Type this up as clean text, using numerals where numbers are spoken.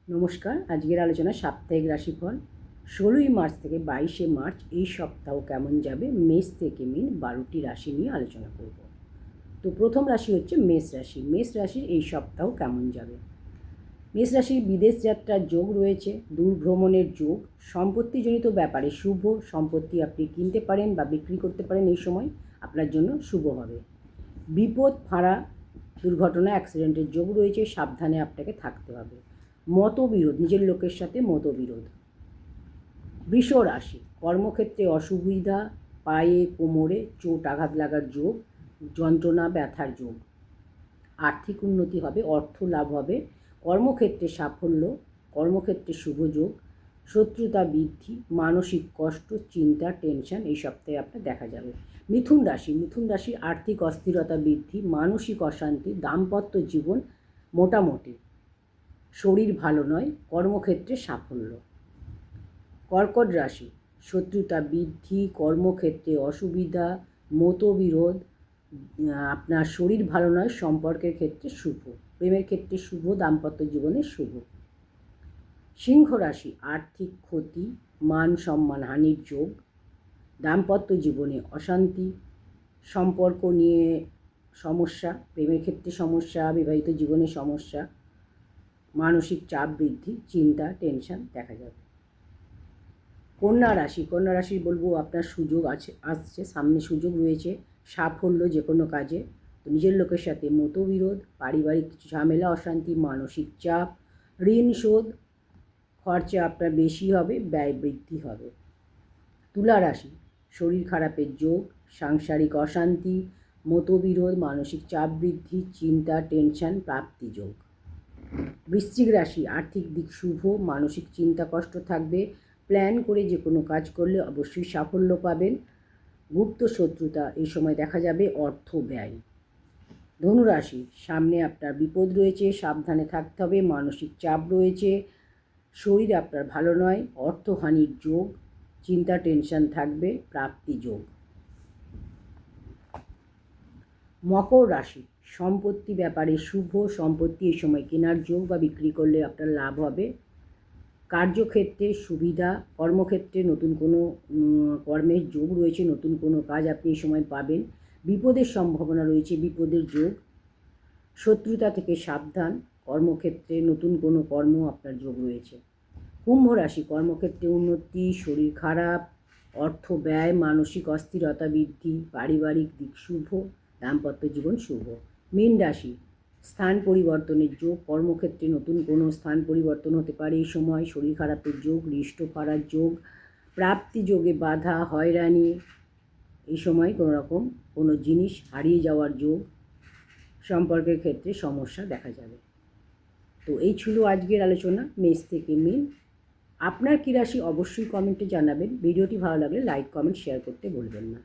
নমস্কার। আজকের আলোচনা সাপ্তাহিক রাশিফল ১৬ই মার্চ থেকে ২২শে মার্চ এই সপ্তাহ কেমন যাবে মেষ থেকে মিন ১২টি রাশি নিয়ে আলোচনা করব। তো প্রথম রাশি হচ্ছে মেষ রাশি। মেষ রাশির এই সপ্তাহ কেমন যাবে? মেষ রাশির বিদেশ যাত্রার যোগ রয়েছে, দূর ভ্রমণের যোগ, সম্পত্তিজনিত ব্যাপারে শুভ। সম্পত্তি আপনি কিনতে পারেন বা বিক্রি করতে পারেন, এই সময় আপনার জন্য শুভ হবে। বিপদ, ফাঁড়া, দুর্ঘটনা, অ্যাক্সিডেন্টের যোগ রয়েছে, সাবধানে আপনাকে থাকতে হবে। মতবিরোধ, নিজের লোকের সাথে মতবিরোধ। বৃষ রাশি, কর্মক্ষেত্রে অসুবিধা, পায়ে কোমরে চোট আঘাত লাগার যোগ, যন্ত্রণা ব্যথার যোগ। আর্থিক উন্নতি হবে, অর্থ লাভ হবে, কর্মক্ষেত্রে সাফল্য, কর্মক্ষেত্রে শুভ যোগ। শত্রুতা বৃদ্ধি, মানসিক কষ্ট, চিন্তা, টেনশন এই সপ্তাহে আপনার দেখা যাবে। মিথুন রাশি, মিথুন রাশির আর্থিক অস্থিরতা বৃদ্ধি, মানসিক অশান্তি, দাম্পত্য জীবন মোটামুটি, শরীর ভালো নয়, কর্মক্ষেত্রে সাফল্য। কর্কট রাশি, শত্রুতা বৃদ্ধি, কর্মক্ষেত্রে অসুবিধা, মতবিরোধ, আপনার শরীর ভালো নয়, সম্পর্কের ক্ষেত্রে শুভ, প্রেমের ক্ষেত্রে শুভ, দাম্পত্য জীবনে শুভ। সিংহ রাশি, আর্থিক ক্ষতি, মান সম্মান হানির যোগ, দাম্পত্য জীবনে অশান্তি, সম্পর্ক নিয়ে সমস্যা, প্রেমের ক্ষেত্রে সমস্যা, বিবাহিত জীবনে সমস্যা, মানসিক চাপ বৃদ্ধি, চিন্তা, টেনশন দেখা যাবে। কন্যা রাশি, কন্যা রাশি বলবো আপনার সুযোগ আসছে, সামনে সুযোগ রয়েছে, সাফল্য যে কোনো কাজে। তো নিজের লোকের সাথে মতবিরোধ, পারিবারিক কিছু ঝামেলা, অশান্তি, মানসিক চাপ, ঋণ শোধ, খরচা আপনার বেশি হবে, ব্যয় বৃদ্ধি হবে। তুলা রাশি, শরীর খারাপের যোগ, সাংসারিক অশান্তি, মতবিরোধ, মানসিক চাপ বৃদ্ধি, চিন্তা, টেনশন, প্রাপ্তি যোগ। বৃশ্চিক রাশি, আর্থিক দিক শুভ, মানসিক চিন্তা কষ্ট থাকবে, প্ল্যান করে যে কোনো কাজ করলে অবশ্যই সাফল্য পাবেন। গুপ্ত শত্রুতা এই সময় দেখা যাবে, অর্থ ব্যয়। ধনুরাশি, সামনে আপনার বিপদ রয়েছে, সাবধানে থাকতে হবে, মানসিক চাপ রয়েছে, শরীর আপনার ভালো নয়, অর্থহানির যোগ, চিন্তা টেনশন থাকবে, প্রাপ্তি যোগ। মকর রাশি, সম্পত্তি ব্যাপারে শুভ, সম্পত্তি এই সময় কেনার যোগ বা বিক্রি করলে আপনার লাভ হবে। কার্যক্ষেত্রে সুবিধা, কর্মক্ষেত্রে নতুন কোনো কর্মের যোগ রয়েছে, নতুন কোনো কাজ আপনি এই সময় পাবেন। বিপদের সম্ভাবনা রয়েছে, বিপদের যোগ। শত্রুতা থেকে সাবধান, কর্মক্ষেত্রে নতুন কোনো কর্ম আপনার যোগ রয়েছে। কুম্ভ রাশি, কর্মক্ষেত্রে উন্নতি, শরীর খারাপ, অর্থ ব্যয়, মানসিক অস্থিরতা বৃদ্ধি, পারিবারিক দিক শুভ, দাম্পত্য জীবন শুভ। মীন রাশি, স্থান পরিবর্তনের যোগ, কর্মক্ষেত্রে নতুন কোনো স্থান পরিবর্তন হতে পারে এই সময়, শরীর খারাপের যোগ, হৃষ্ট ফাড়ার যোগ, প্রাপ্তি যোগে বাধা, হয়রানি, এই সময় কোনো রকম কোনো জিনিস হারিয়ে যাওয়ার যোগ, সম্পর্কের ক্ষেত্রে সমস্যা দেখা যাবে। তো এই ছিল আজকের আলোচনা মেষ থেকে মিন। আপনার কী রাশি অবশ্যই কমেন্টে জানাবেন। ভিডিওটি ভালো লাগলে লাইক, কমেন্ট, শেয়ার করতে ভুলবেন না।